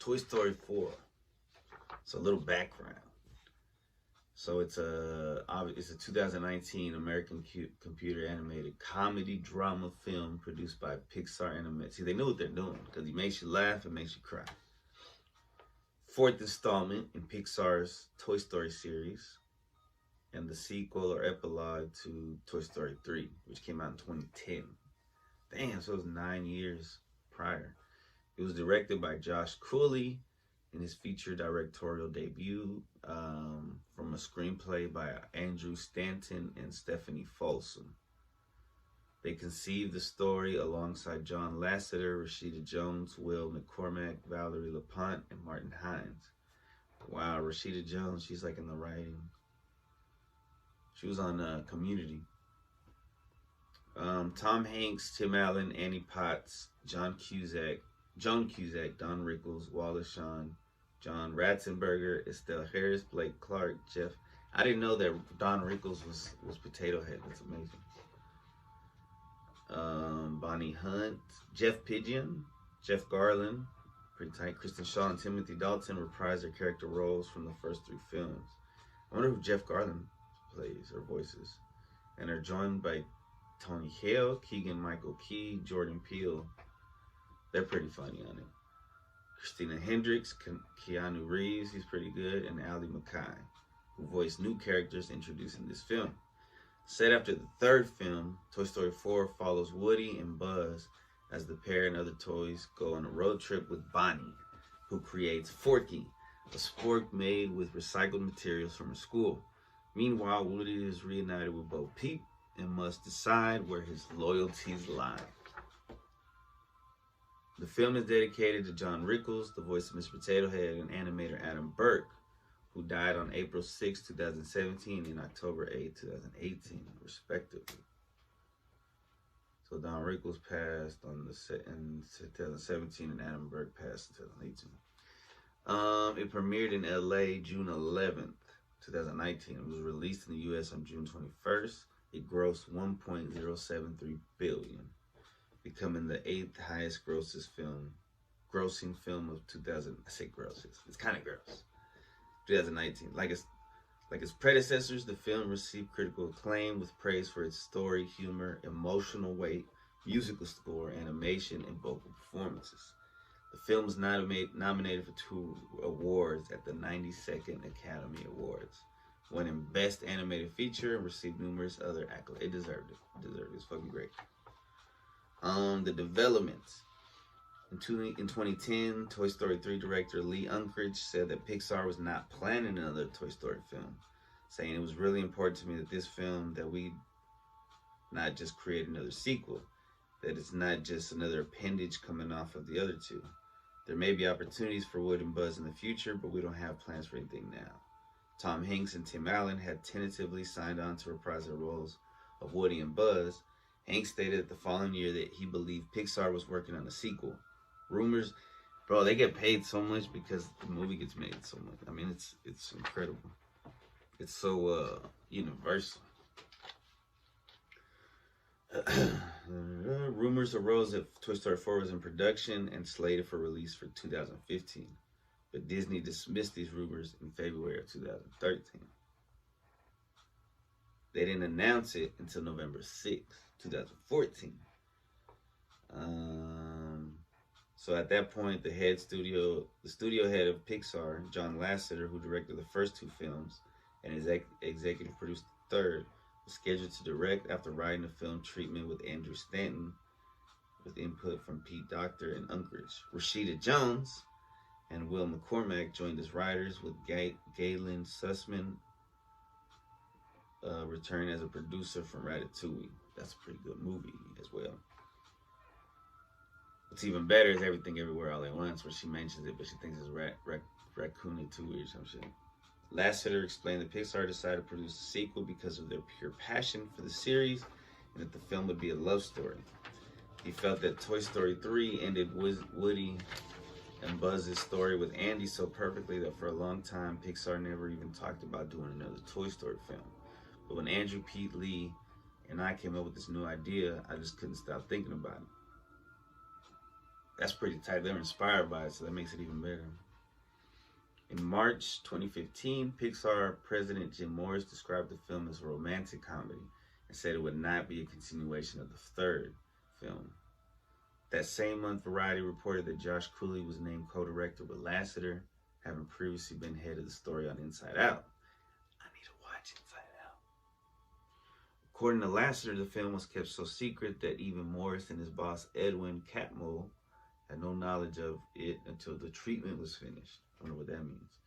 Toy Story 4. So a little background. So it's a 2019 American computer animated comedy drama film produced by Pixar Animation. See, they know what they're doing because it makes you laugh and makes you cry. Fourth installment in Pixar's Toy Story series, and the sequel or epilogue to Toy Story 3, which came out in 2010. Damn, so it was 9 years prior. It was directed by Josh Cooley in his feature directorial debut, from a screenplay by Andrew Stanton and Stephanie Folsom. They conceived the story alongside John Lasseter, Rashida Jones, Will McCormack, Valerie LaPont, and Martin Hines. Wow, Rashida Jones, she's like in the writing. She was on Community. Tom Hanks, Tim Allen, Annie Potts, Joan Cusack, Don Rickles, Wallace Shawn, John Ratzenberger, Estelle Harris, Blake Clark, Jeff. I didn't know that Don Rickles was Potato Head. That's amazing. Bonnie Hunt, Jeff Pigeon, Jeff Garland, pretty tight. Kristen Shaw and Timothy Dalton reprise their character roles from the first 3 films. I wonder who Jeff Garland plays or voices. And are joined by Tony Hale, Keegan Michael Key, Jordan Peele. They're pretty funny on it. Christina Hendricks, Keanu Reeves, he's pretty good, and Ali Mackay, who voiced new characters introduced in this film. Set after the 3rd film, Toy Story 4 follows Woody and Buzz as the pair and other toys go on a road trip with Bonnie, who creates Forky, a spork made with recycled materials from her school. Meanwhile, Woody is reunited with Bo Peep and must decide where his loyalties lie. The film is dedicated to John Rickles, the voice of Mr. Potato Head, and animator Adam Burke, who died on April 6, 2017 and October 8, 2018, respectively. So Don Rickles passed in 2017 and Adam Burke passed in 2018. It premiered in LA June 11th, 2019. It was released in the US on June 21st. It grossed $1.073 billion, becoming the 8th highest grossing film of 2000. I say grosses. It's kind of gross. 2019. Like its predecessors, the film received critical acclaim with praise for its story, humor, emotional weight, musical score, animation, and vocal performances. The film was nominated for 2 awards at the 92nd Academy Awards, winning Best Animated Feature and received numerous other accolades. It deserved it. It's fucking great. The development. In 2010, Toy Story 3 director Lee Unkrich said that Pixar was not planning another Toy Story film, saying it was really important to me that this film, that we not just create another sequel, that it's not just another appendage coming off of the other 2. There may be opportunities for Wood and Buzz in the future, but we don't have plans for anything now. Tom Hanks and Tim Allen had tentatively signed on to reprise their roles of Woody and Buzz. Hanks stated the following year that he believed Pixar was working on a sequel. Rumors, bro, they get paid so much because the movie gets made so much. I mean, it's incredible. It's so universal. Rumors arose that Toy Story 4 was in production and slated for release for 2015, but Disney dismissed these rumors in February of 2013. They didn't announce it until November 6th, 2014. So at that point, the studio head of Pixar, John Lasseter, who directed the first 2 films and executive produced the 3rd, was scheduled to direct after writing the film Treatment with Andrew Stanton, with input from Pete Docter and Unkrich. Rashida Jones and Will McCormack joined as writers, with Galen Sussman returning as a producer from Ratatouille. That's a pretty good movie as well. What's even better is Everything Everywhere All at Once, where she mentions it, but she thinks it's Raccoon Tui or some shit. Lasseter explained that Pixar decided to produce a sequel because of their pure passion for the series and that the film would be a love story. He felt that Toy Story 3 ended Woody and Buzz's story with Andy so perfectly that for a long time, Pixar never even talked about doing another Toy Story film. But when Andrew, Pete, Lee, and I came up with this new idea, I just couldn't stop thinking about it. that's pretty tight. They're inspired by it, so that makes it even better. In March 2015, Pixar president Jim Morris described the film as a romantic comedy and said it would not be a continuation of the third film. That same month, Variety reported that Josh Cooley was named co-director with Lasseter, having previously been head of the story on Inside Out. I need to watch Inside Out. According to Lasseter, the film was kept so secret that even Morris and his boss Edwin Catmull had no knowledge of it until the treatment was finished. I wonder what that means.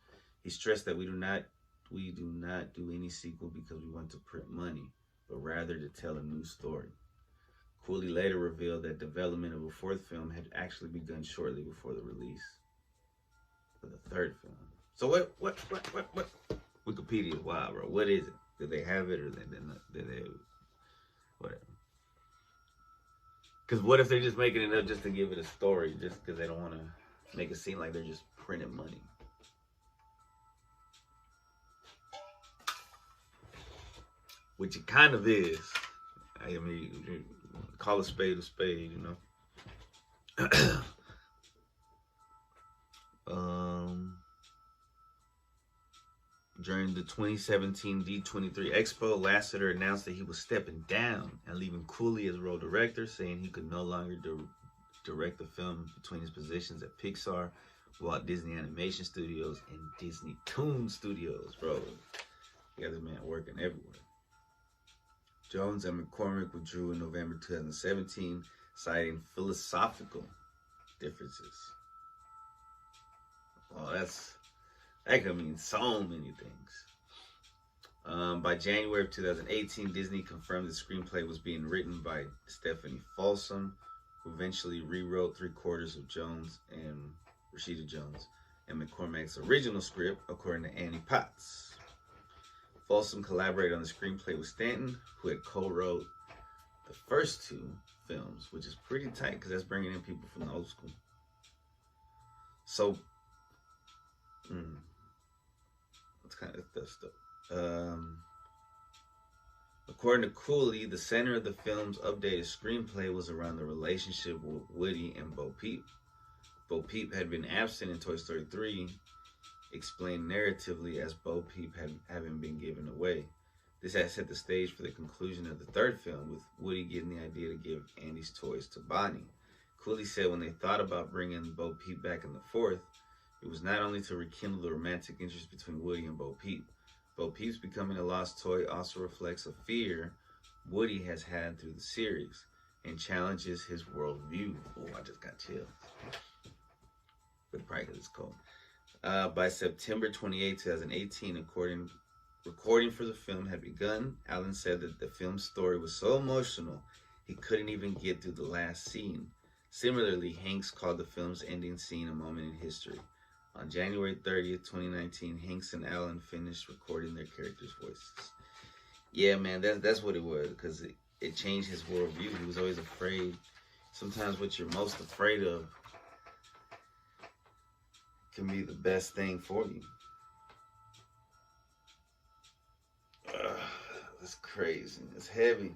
He stressed that we do not do any sequel because we want to print money, but rather to tell a new story. Cooley later revealed that development of a fourth film had actually begun shortly before the release of the third film. So what? Wikipedia, wow, bro. What is it? Did they have it or did they whatever? Because what if they're just making it up just to give it a story, just because they don't want to make it seem like they're just printing money? Which it kind of is. I mean, call a spade, you know. During the 2017 D23 Expo, Lasseter announced that he was stepping down and leaving Cooley as role director, saying he could no longer direct the film between his positions at Pixar, Walt Disney Animation Studios, and Disney Toon Studios, bro. You got this man working everywhere. Jones and McCormick withdrew in November 2017, citing philosophical differences. Oh, that could mean so many things. By January of 2018, Disney confirmed the screenplay was being written by Stephanie Folsom, who eventually rewrote 3/4 of Jones and Rashida Jones and McCormack's original script, according to Annie Potts. Folsom collaborated on the screenplay with Stanton, who had co-wrote the first two films, which is pretty tight because that's bringing in people from the old school. So, it's kind of that stuff. According to Cooley, the center of the film's updated screenplay was around the relationship with Woody and Bo Peep. Bo Peep had been absent in Toy Story 3, explained narratively as Bo Peep having been given away. This had set the stage for the conclusion of the third film, with Woody getting the idea to give Andy's toys to Bonnie. Cooley said when they thought about bringing Bo Peep back in the fourth, it was not only to rekindle the romantic interest between Woody and Bo Peep. Bo Peep's becoming a lost toy also reflects a fear Woody has had through the series and challenges his worldview. Oh, I just got chills. But probably because it's cold. By September 28, 2018, recording for the film had begun. Allen said that the film's story was so emotional he couldn't even get through the last scene. Similarly, Hanks called the film's ending scene a moment in history. On January 30th, 2019, Hanks and Allen finished recording their characters' voices. Yeah, man, that's what it was, because it changed his worldview. He was always afraid. Sometimes what you're most afraid of can be the best thing for you. That's crazy. It's heavy.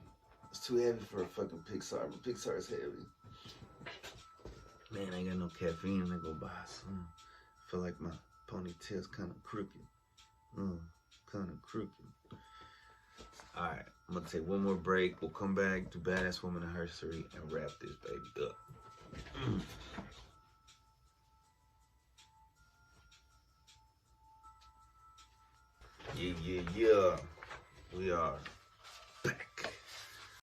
It's too heavy for a fucking Pixar, but Pixar is heavy. Man, I ain't got no caffeine. I go buy some. I feel like my ponytail's kind of crooked. Kind of crooked. Alright, I'm going to take one more break. We'll come back, do Badass Woman in Herstory, and wrap this baby up. Yeah. We are